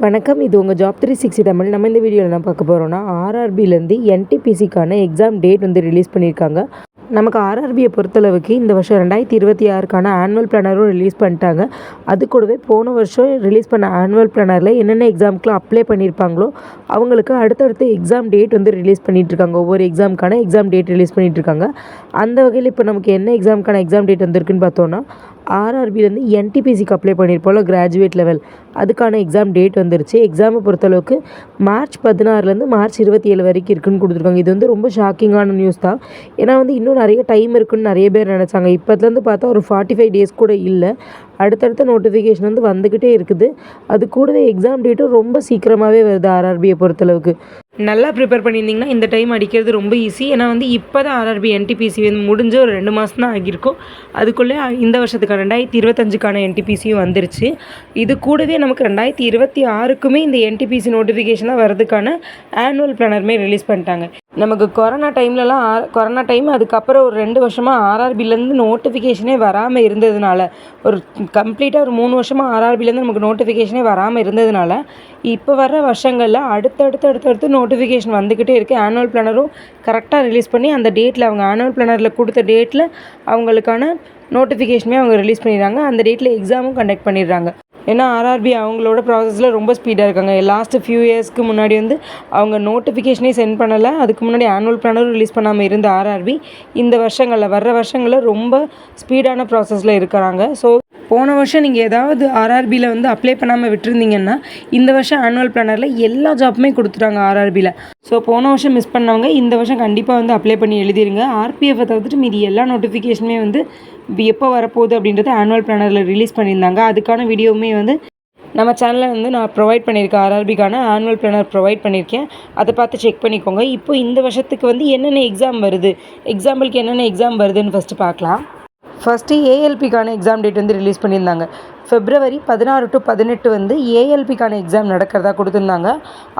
வணக்கம். இது உங்கள் ஜாப் 360 தமிழ். நம்ம இந்த வீடியோவில் என்ன பார்க்க போகிறோம்னா, ஆர்ஆர்பிலேருந்து என்டிபிசிக்கான எக்ஸாம் டேட் வந்து ரிலீஸ் பண்ணியிருக்காங்க. நமக்கு ஆர்ஆர்பியை பொறுத்தளவுக்கு இந்த வருஷம் 2026க்கான ஆனுவல் பிளானரும் ரிலீஸ் பண்ணிட்டாங்க. அது கூடவே போன வருஷம் ரிலீஸ் பண்ண ஆனுவல் பிளானரில் என்னென்ன எக்ஸாமுக்குலாம் அப்ளை பண்ணியிருப்பாங்களோ அவங்களுக்கு அடுத்தடுத்து எக்ஸாம் டேட் வந்து ரிலீஸ் பண்ணிகிட்ருக்காங்க. ஒவ்வொரு எக்ஸாமுக்கான எக்ஸாம் டேட் ரிலீஸ் பண்ணிகிட்ருக்காங்க. அந்த வகையில் இப்போ நமக்கு என்ன எக்ஸாமுக்கான எக்ஸாம் டேட் வந்திருக்குன்னு பார்த்தோன்னா, ஆர்ஆர்பிலேருந்து என்டிபிசிக்கு அப்ளை பண்ணியிருப்போம்ல கிராஜுவேட் லெவல், அதுக்கான எக்ஸாம் டேட் வந்துருச்சு. எக்ஸாமை பொறுத்தளவுக்கு மார்ச் 16லேருந்து மார்ச் 27 வரைக்கும் இருக்குன்னு கொடுத்துருக்காங்க. இது வந்து ரொம்ப ஷாக்கிங்கான நியூஸ் தான். ஏன்னா வந்து இன்னும் நிறைய டைம் இருக்குன்னு நிறைய பேர் நினச்சாங்க. இப்போதுலேருந்து பார்த்தா ஒரு 45 டேஸ் கூட இல்லை. அடுத்தடுத்த நோட்டிஃபிகேஷன் வந்து வந்துக்கிட்டே இருக்குது. அது கூடவே எக்ஸாம் டேட்டும் ரொம்ப சீக்கிரமாகவே வருது. ஆர்ஆர்பியை பொறுத்தளவுக்கு நல்லா ப்ரிப்பேர் பண்ணியிருந்தீங்கன்னா இந்த டைம் அடிக்கிறது ரொம்ப ஈஸி. ஏன்னா வந்து இப்போ தான் ஆர்ஆர்பி என்டிபிசி வந்து முடிஞ்சு ஒரு 2 மாதம் தான் ஆகியிருக்கும். அதுக்குள்ளே இந்த வருஷத்துக்கான 2025க்கான என்டிபிசியும் வந்துருச்சு. இது கூடவே நமக்கு 2026க்குமே இந்த என்டிபிசி நோட்டிஃபிகேஷனாக வரதுக்கான ஆனுவல் பிளானருமே ரிலீஸ் பண்ணிட்டாங்க. நமக்கு கொரோனா டைம் அதுக்கப்புறம் ஒரு 2 வருஷமாக ஆர்ஆர்பிலேருந்து நோட்டிஃபிகேஷனே வராமல் இருந்ததுனால, ஒரு கம்ப்ளீட்டாக ஒரு 3 வருஷமாக ஆர்ஆர்பிலேருந்து நமக்கு நோட்டிஃபிகேஷனே வராமல் இருந்ததுனால, இப்போ வர வருஷங்களில் அடுத்தடுத்து நோட்டிஃபிகேஷன் வந்துக்கிட்டே இருக்குது. ஆனுவல் பிளானரும் கரெக்டாக ரிலீஸ் பண்ணி அந்த டேட்டில் அவங்க ஆனுவல் பிளானரில் கொடுத்த டேட்டில் அவங்களுக்கான நோட்டிஃபிகேஷனே அவங்க ரிலீஸ் பண்ணிடுறாங்க. அந்த டேட்டில் எக்ஸாமும் கண்டக்ட் பண்ணிடுறாங்க. ஏன்னா ஆர்ஆர்பி அவங்களோட ப்ராசஸில் ரொம்ப ஸ்பீடாக இருக்காங்க. லாஸ்ட்டு ஃபியூ இயர்ஸ்க்கு முன்னாடி வந்து அவங்க நோட்டிஃபிகேஷனே சென்ட் பண்ணலை. அதுக்கு முன்னாடி ஆனுவல் பிளானரும் ரிலீஸ் பண்ணாமல் இருந்த ஆர்ஆர்பி இந்த வர்ற வருஷங்களில் ரொம்ப ஸ்பீடான ப்ராசஸில் இருக்கிறாங்க. ஸோ போன வருஷம் நீங்கள் ஏதாவது ஆர்ஆர்பியில் வந்து அப்ளை பண்ணாமல் விட்டுருந்தீங்கன்னா இந்த வருஷம் ஆனுவல் பிளானரில் எல்லா ஜாப்புமே கொடுத்துட்டாங்க ஆர்ஆர்பியில். ஸோ போன வருஷம் மிஸ் பண்ணவங்க இந்த வருஷம் கண்டிப்பாக வந்து அப்ளை பண்ணி எழுதிருங்க. ஆர்பிஎஃப்பை தவிர்த்துட்டு மீதி எல்லா நோட்டிஃபிகேஷனுமே வந்து எப்போ வரப்போகுது அப்படின்றது ஆனுவல் பிளானரில் ரிலீஸ் பண்ணியிருந்தாங்க. அதுக்கான வீடியோவுமே வந்து நம்ம சேனலில் வந்து நான் ப்ரொவைட் பண்ணியிருக்கேன். ஆர்ஆர்பிக்கான ஆனுவல் பிளானர் ப்ரொவைட் பண்ணியிருக்கேன். அதை பார்த்து செக் பண்ணிக்கோங்க. இப்போ இந்த வருஷத்துக்கு வந்து என்னென்ன எக்ஸாம் வருது, எக்ஸாம்பிளுக்கு என்னென்ன எக்ஸாம் வருதுன்னு ஃபஸ்ட்டு பார்க்கலாம். ஃபஸ்ட்டு ஏஎல்பிக்கான எக்ஸாம் டேட் வந்து ரிலீஸ் பண்ணியிருந்தாங்க. February 16 to 18 வந்து ஏஎல்பிக்கான எக்ஸாம் நடக்கிறதா கொடுத்துருந்தாங்க.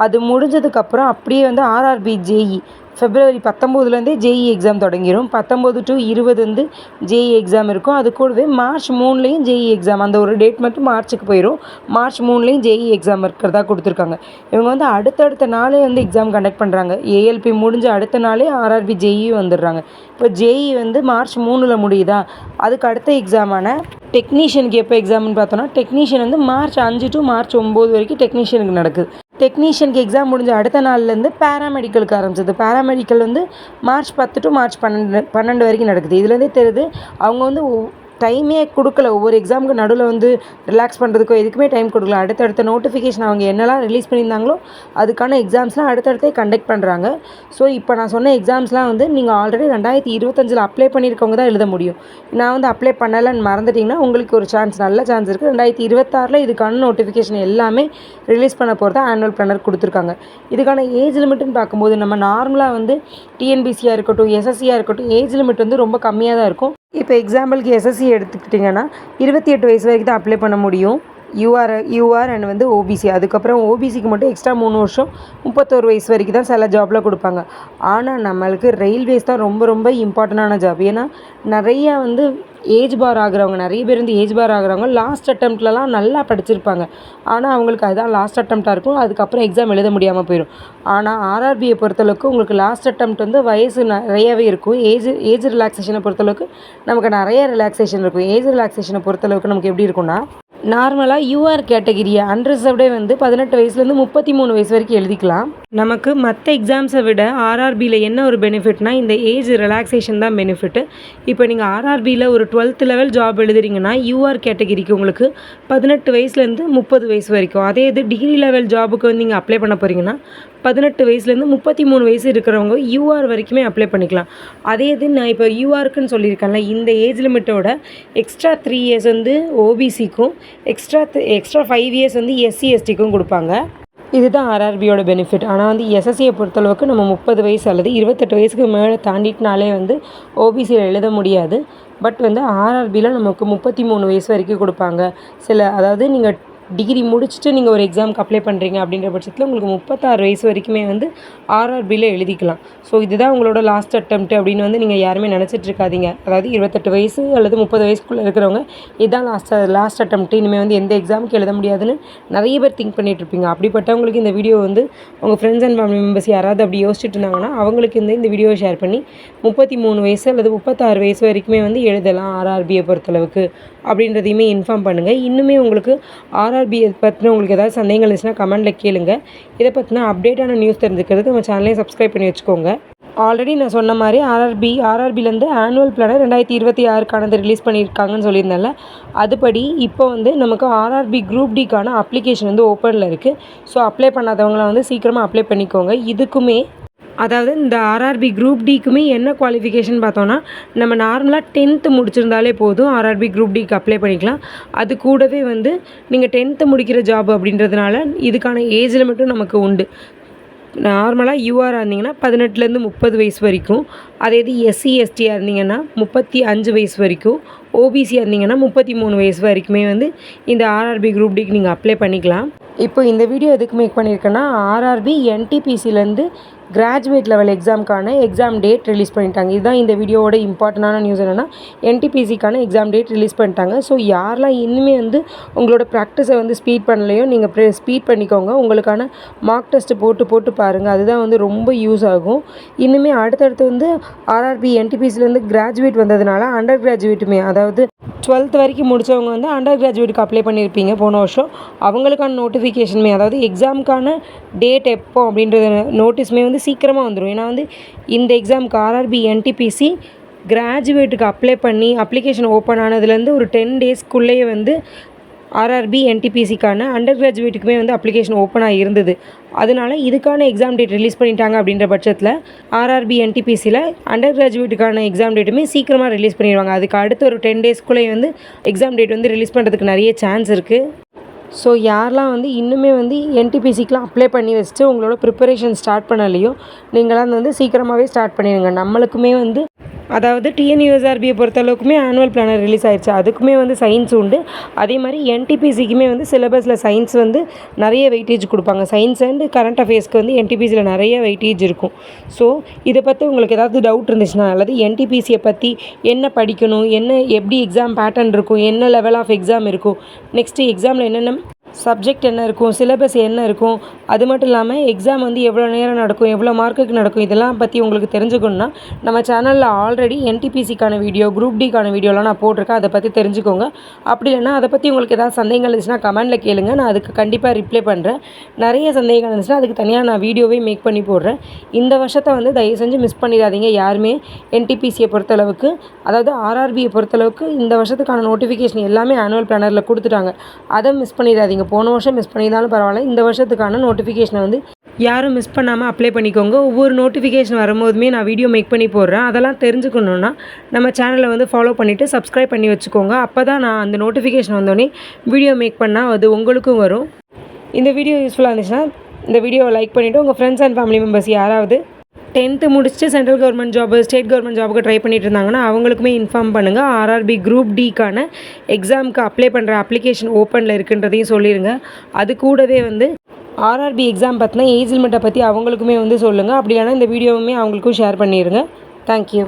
அது முடிஞ்சதுக்கப்புறம் அப்படியே வந்து ஆர்ஆர்பி ஜேஇ February 19லேருந்தே ஜேஇ எக்ஸாம் தொடங்கிடும். 19 to 20 வந்து ஜேஇ எக்ஸாம் இருக்கும். அது கூடவே March 3லேயும் ஜேஇ எக்ஸாம், அந்த ஒரு டேட் மட்டும் மார்ச்சுக்கு போயிடும். March 3லேயும் ஜேஇ எக்ஸாம் இருக்கிறதா கொடுத்துருக்காங்க. இவங்க வந்து அடுத்தடுத்த நாளே வந்து எக்ஸாம் கண்டக்ட் பண்ணுறாங்க. ஏஎல்பி முடிஞ்ச அடுத்த நாளே ஆர்ஆர்பி ஜேஇயும் வந்துடுறாங்க. இப்போ ஜேஇ வந்து March 3ல் முடியுதா, அதுக்கு அடுத்த எக்ஸாமான டெக்னீஷியனுக்கு எப்போ எக்ஸாம்னு பார்த்தோன்னா, டெக்னீஷியன் வந்து March 5 to March 9 வரைக்கும் டெக்னீஷியனுக்கு நடக்குது. டெக்னீஷியனுக்கு எக்ஸாம் முடிஞ்ச அடுத்த நாள்லேருந்து பேராமெடிக்கலுக்கு ஆரம்பிச்சது. பேராமெடிக்கல் வந்து March 10 to March 12 வரைக்கும் நடக்குது. இதுலேருந்தே தெரியுது அவங்க வந்து டைமே கொடுக்கல. ஒவ்வொரு எக்ஸாமுக்கு நடுவில் வந்து ரிலாக்ஸ் பண்ணுறதுக்கோ எதுக்குமே டைம் கொடுக்கல. அடுத்தடுத்த நோட்டிஃபிகேஷன் அவங்க என்னெல்லாம் ரிலீஸ் பண்ணியிருந்தாங்களோ அதுக்கான எக்ஸாம்ஸ்லாம் அடுத்தடுத்தே கண்டக்ட் பண்ணுறாங்க. ஸோ இப்போ நான் சொன்ன எக்ஸாம்ஸ்லாம் வந்து நீங்கள் ஆல்ரெடி 2025ல் அப்ளை பண்ணியிருக்கவங்க தான் எழுத முடியும். நான் வந்து அப்ளை பண்ணலைன்னு மறந்துட்டிங்கன்னா உங்களுக்கு ஒரு நல்ல சான்ஸ் இருக்குது. 2026ல் இதுக்கான நோட்டிஃபிகேஷன் எல்லாமே ரிலீஸ் பண்ண போகிறதா ஆனுவல் பிளானர் கொடுத்துருக்காங்க. இதுக்கான ஏஜ் லிமிட்டுன்னு பார்க்கும்போது நம்ம நார்மலாக வந்து டிஎன்பிசியாக இருக்கட்டும், எஸ்எஸ்சியாக இருக்கட்டும், ஏஜ் லிமிட் வந்து ரொம்ப கம்மியாக தான் இருக்கும். இப்போ எக்ஸாம்பிளுக்கு எஸ்எஸ்சி எடுத்துக்கிட்டிங்கன்னா 28 வயசு வரைக்கும் தான் அப்ளை பண்ண முடியும். யூஆர் அண்ட் வந்து ஓபிசி. அதுக்கப்புறம் ஓபிசிக்கு மட்டும் எக்ஸ்ட்ரா 3 வருஷம் 31 வயசு வரைக்கும் தான் சில ஜாபில் கொடுப்பாங்க. ஆனால் நம்மளுக்கு ரயில்வேஸ் தான் ரொம்ப இம்பார்ட்டண்டான ஜாப். ஏன்னா நிறையா வந்து ஏஜ் பார் ஆகுறவங்க, நிறைய பேர் வந்து ஏஜ் பார் ஆகுறவங்க லாஸ்ட் அட்டெம்ப்ட்லலாம் நல்லா படிச்சிருப்பாங்க. ஆனால் அவங்களுக்கு அதுதான் லாஸ்ட் அட்டெம்ப்டாக இருக்கும். அதுக்கப்புறம் எக்ஸாம் எழுத முடியாமல் போயிடும். ஆனால் ஆர்ஆர்பியை பொறுத்தளவுக்கு உங்களுக்கு லாஸ்ட் அட்டெம்ப்ட் வந்து வயசு நிறையவே இருக்கும். ஏஜ் ரிலாக்ஸேஷனை பொறுத்தளவுக்கு நமக்கு நிறைய ரிலாக்ஸேஷன் இருக்கும். ஏஜ் ரிலாக்ஸேஷனை பொறுத்தளவுக்கு நமக்கு எப்படி இருக்கும்னா, நார்மலாக யூஆர் கேட்டகிரியை அன்ரிசர்வ்டே வந்து 18 வயசுலேருந்து 33 வயசு வரைக்கும் எழுதிக்கலாம். நமக்கு மற்ற எக்ஸாம்ஸை விட ஆர்ஆர்பியில் என்ன ஒரு பெனிஃபிட்னா, இந்த ஏஜ் ரிலாக்ஸேஷன் தான் பெனிஃபிட்டு. இப்போ நீங்கள் ஆர்ஆர்பியில் ஒரு 12th லெவல் ஜாப் எழுதுறீங்கன்னா யூஆர் கேட்டகிரிக்கு உங்களுக்கு 18 வயசுலேருந்து 30 வயசு வரைக்கும். அதே இது டிகிரி லெவல் ஜாபுக்கு வந்து நீங்கள் அப்ளை பண்ண போகிறீங்கன்னா 18 வயசுலேருந்து 33 வயசு இருக்கிறவங்க யூஆர் வரைக்குமே அப்ளை பண்ணிக்கலாம். அதே இது நான் இப்போ யூஆருக்குன்னு சொல்லியிருக்கேன்ல, இந்த ஏஜ் லிமிட்டோட எக்ஸ்ட்ரா 3 இயர்ஸ் வந்து ஓபிசிக்கும் எக்ஸ்ட்ரா 5 இயர்ஸ் வந்து எஸ்சி/எஸ்டிக்கும் கொடுப்பாங்க. இதுதான் ஆர்ஆர்பியோட பெனிஃபிட். ஆனால் வந்து எஸ்எஸ்சியை பொறுத்தளவுக்கு நம்ம 30 வயசு அல்லது 28 வயசுக்கு மேலே தாண்டிட்டுனாலே வந்து ஓபிசியில் எழுத முடியாது. பட் வந்து ஆர்ஆர்பியில் நமக்கு 33 வயசு வரைக்கும் கொடுப்பாங்க. அதாவது நீங்கள் டிகிரி முடிச்சுட்டு நீங்கள் ஒரு எக்ஸாமுக்கு அப்ளை பண்ணுறீங்க அப்படின்ற பட்சத்தில் உங்களுக்கு 36 வயசு வரைக்குமே வந்து ஆர்ஆர்பியில் எழுதிக்கலாம். ஸோ இதுதான் உங்களோட லாஸ்ட் அட்டெம்ப்ட் அப்படின்னு வந்து நீங்கள் யாருமே நினச்சிட்டு இருக்காதீங்க. அதாவது 28 வயசு அல்லது 30 வயசுக்குள்ளே இருக்கிறவங்க இதுதான் லாஸ்ட் அட்டெம்ப்ட், இனிமேல் வந்து எந்த எக்ஸாமுக்கு எழுத முடியாதுன்னு நிறைய பேர் திங்க் பண்ணிகிட்டு இருப்பீங்க. அப்படிப்பட்டவங்களுக்கு இந்த வீடியோ வந்து உங்கள் ஃப்ரெண்ட்ஸ் அண்ட் ஃபேமிலி மெம்பர்ஸ் யாராவது அப்படி யோசிச்சுட்டு இருந்தாங்கன்னா அவங்களுக்கு இந்த வீடியோவை ஷேர் பண்ணி 33 வயசு அல்லது 36 வயசு வரைக்குமே வந்து எழுதலாம் ஆர்ஆர்பியை பொறுத்தளவுக்கு அப்படின்றதையுமே இன்ஃபார்ம் பண்ணுங்கள். இன்னுமே உங்களுக்கு ஆர்ஆர்பியை பற்றின உங்களுக்கு ஏதாவது சந்தேகங்கள் இருந்துச்சுன்னா கமெண்ட்டில் கேளுங்க. இதை பற்றின அப்டேட்டான நியூஸ் தெரிஞ்சுக்கிறதுக்கு நம்ம சேனலையும் சப்ஸ்கிரைப் பண்ணி வச்சுக்கோங்க. ஆல்ரெடி நான் சொன்ன மாதிரி ஆர்ஆர்பிலேருந்து ஆனுவல் பிளானர் 2026க்கானது ரிலீஸ் பண்ணியிருக்காங்கன்னு சொல்லியிருந்தேன்ல, அதுபடி இப்போ வந்து நமக்கு ஆர்ஆர்பி குரூப் டிக்கான அப்ளிகேஷன் வந்து ஓப்பனில் இருக்குது. ஸோ அப்ளை பண்ணாதவங்களாம் வந்து சீக்கிரமாக அப்ளை பண்ணிக்கோங்க. இதுக்குமே அதாவது இந்த ஆர்ஆர்பி குரூப் டிக்குமே என்ன குவாலிஃபிகேஷன் பார்த்தோன்னா, நம்ம நார்மலாக 10th முடிச்சிருந்தாலே போதும் ஆர்ஆர்பி குரூப் டிக்கு அப்ளை பண்ணிக்கலாம். அது கூடவே வந்து நீங்கள் 10th முடிக்கிற ஜாப் அப்படின்றதுனால இதுக்கான ஏஜ் லிமிட்டும் நமக்கு உண்டு. நார்மலாக யூஆராக இருந்தீங்கன்னா 18லேருந்து 30 வயசு வரைக்கும், அதே இது எஸ்சி எஸ்டியாக இருந்தீங்கன்னா 35 வயசு வரைக்கும், ஓபிசியாக இருந்தீங்கன்னா 33 வயசு வரைக்குமே வந்து இந்த ஆர்ஆர்பி குரூப் டிக்கு நீங்கள் அப்ளை பண்ணிக்கலாம். இப்போ இந்த வீடியோ எதுக்கு மேக் பண்ணியிருக்கேன்னா, ஆர்ஆர்பி என்டிபிசிலேருந்து கிராஜுவேட் லெவல் எக்ஸாமுக்கான எக்ஸாம் டேட் ரிலீஸ் பண்ணிட்டாங்க. இதுதான் இந்த வீடியோவோட இம்பார்ட்டண்டான நியூஸ். என்னென்னா என்டிபிசிக்கான எக்ஸாம் டேட் ரிலீஸ் பண்ணிட்டாங்க. ஸோ யாரெல்லாம் இன்னுமே வந்து உங்களோட ப்ராக்டிஸை வந்து ஸ்பீட் பண்ணலையோ நீங்கள் ஸ்பீட் பண்ணிக்கோங்க. உங்களுக்கான மார்க் டெஸ்ட்டு போட்டு பாருங்கள். அதுதான் வந்து ரொம்ப யூஸ் ஆகும். இன்னுமே அடுத்தடுத்து வந்து ஆர்ஆர்பி என்டிபிசிலேருந்து கிராஜுவேட் வந்ததுனால அண்டர் கிராஜுவேட்டுமே, அதாவது 12th வரைக்கும் முடித்தவங்க வந்து அண்டர் கிராஜுவேட்டுக்கு அப்ளை பண்ணியிருப்பீங்க போன வருஷம், அவங்களுக்கான நோட்டிஃபிகேஷனுமே, அதாவது எக்ஸாமுக்கான டேட் எப்போ அப்படின்றது நோட்டீஸுமே வந்து சீக்கிரமாக வந்துடும். ஏன்னா வந்து இந்த எக்ஸாமுக்கு ஆர்ஆர்பி என்டிபிசி கிராஜுவேட்டுக்கு அப்ளை பண்ணி அப்ளிகேஷன் ஓப்பன் ஆனதுலேருந்து ஒரு 10 டேஸ்க்குள்ளேயே வந்து ஆர்ஆர்பி என்டிபிசிக்கான அண்டர் கிராஜுவேட்டுக்குமே வந்து அப்ளிகேஷன் ஓப்பனாக இருந்தது. அதனால இதுக்கான எக்ஸாம் டேட் ரிலீஸ் பண்ணிட்டாங்க அப்படின்ற பட்சத்தில் ஆர்ஆர்பி என்டிபிசியில் அண்டர் கிராஜுவேட்டுக்கான எக்ஸாம் டேட்டுமே சீக்கிரமாக ரிலீஸ் பண்ணிடுவாங்க. அதுக்கு அடுத்த ஒரு 10 டேஸ்க்குள்ளேயே வந்து எக்ஸாம் டேட் வந்து ரிலீஸ் பண்ணுறதுக்கு நிறைய சான்ஸ் இருக்குது. ஸோ யாரெல்லாம் வந்து இன்னுமே வந்து என்டிபிசிக்கெலாம் அப்ளை பண்ணி வச்சுட்டு உங்களோட ப்ரிப்பரேஷன் ஸ்டார்ட் பண்ணலையோ, நீங்களாம் வந்து சீக்கிரமாகவே ஸ்டார்ட் பண்ணிடுங்க. நம்மளுக்குமே வந்து அதாவது டிஎன்யூஎஸ்ஆர்பியை பொறுத்தளவுக்குமே ஆனுவல் பிளானர் ரிலீஸ் ஆயிடுச்சு. அதுக்குமே வந்து சயின்ஸ் உண்டு. அதே மாதிரி என்டிபிசிக்குமே வந்து சிலபஸில் சயின்ஸ் வந்து நிறைய வெயிட்டேஜ் கொடுப்பாங்க. சயின்ஸ் அண்ட் கரண்ட் அஃபேர்ஸ்க்கு வந்து என்டிபிசியில் நிறைய வெயிட்டேஜ் இருக்கும். ஸோ இதை பற்றி உங்களுக்கு ஏதாவது டவுட் இருந்துச்சுன்னா, அல்லது என்டிபிசியை பற்றி என்ன படிக்கணும், எப்படி எக்ஸாம் பேட்டர்ன் இருக்கும், என்ன லெவல் ஆஃப் எக்ஸாம் இருக்கும், நெக்ஸ்ட்டு எக்ஸாமில் என்னென்ன சப்ஜெக்ட் என்ன இருக்கும், சிலபஸ் என்ன இருக்கும், அது மட்டும் இல்லாமல் எக்ஸாம் வந்து எவ்வளோ நேரம் நடக்கும், எவ்வளோ மார்க்குக்கு நடக்கும், இதெல்லாம் பற்றி உங்களுக்கு தெரிஞ்சுக்கணுன்னா நம்ம சேனலில் ஆல்ரெடி என்டிபிசிக்கான வீடியோ, குரூப் டிக்கான வீடியோலாம் நான் போட்டிருக்கேன். அதை பற்றி தெரிஞ்சுக்கோங்க. அப்படி இல்லைன்னா அதை பற்றி உங்களுக்கு ஏதாவது சந்தேகங்கள் இருந்துச்சுன்னா கமெண்ட்டில் கேளுங்க. நான் அதுக்கு கண்டிப்பாக ரிப்ளை பண்ணுறேன். நிறைய சந்தேகங்கள் இருந்துச்சுன்னா அதுக்கு தனியாக நான் வீடியோவே மேக் பண்ணி போடுறேன். இந்த வருஷத்தை வந்து தயவு செஞ்சு மிஸ் பண்ணிடாதீங்க யாருமே. என்டிபிசியை பொறுத்தளவுக்கு, அதாவது ஆர்ஆர்பியை பொறுத்தளவுக்கு இந்த வருஷத்துக்கான நோட்டிஃபிகேஷன் எல்லாமே ஆனுவல் பிளானரில் கொடுத்துட்டாங்க. அதை மிஸ் பண்ணிடாதீங்க. போன வருஷம் மிஸ் பண்ணியிருந்தாலும் பரவாயில்ல, இந்த வருஷத்துக்கான நோட்டிஃபிகேஷனை வந்து யாரும் மிஸ் பண்ணாமல் அப்ளை பண்ணிக்கோங்க. ஒவ்வொரு நோட்டிஃபிகேஷன் வரும்போதுமே நான் வீடியோ மேக் பண்ணி போடுறேன். அதெல்லாம் தெரிஞ்சுக்கணுன்னா நம்ம சேனலை வந்து ஃபாலோ பண்ணிவிட்டு சப்ஸ்கிரைப் பண்ணி வச்சுக்கோங்க. அப்போ தான் நான் அந்த நோட்டிஃபிகேஷன் வந்தோடனே வீடியோ மேக் பண்ணால் அது உங்களுக்கும் வரும். இந்த வீடியோ யூஸ்ஃபுல்லாக இருந்துச்சுன்னா இந்த வீடியோவை லைக் பண்ணிவிட்டு உங்கள் ஃப்ரெண்ட்ஸ் அண்ட் ஃபேமிலி மெம்பர்ஸ் யாராவது 10th முடிச்சுட்டு central government job, state government ஜாபுக்கு ட்ரை பண்ணிட்டு இருந்தாங்கன்னா அவங்களுக்குமே இன்ஃபார்ம் பண்ணுங்கள். ஆர்ஆர்பி குரூப் டிக்கான எக்ஸாமுக்கு அப்ளை பண்ணுற அப்ளிகேஷன் ஓப்பனில் இருக்குன்றதையும் சொல்லிடுங்க. அது கூடவே வந்து ஆர்ஆர்பி எக்ஸாம் பற்றின ஏஜ் லிமிட்டை பற்றி அவங்களுக்குமே வந்து சொல்லுங்கள். அப்படி இல்லைனா இந்த வீடியோவுமே அவங்களுக்கும் ஷேர் பண்ணிடுங்க. தேங்க்யூ.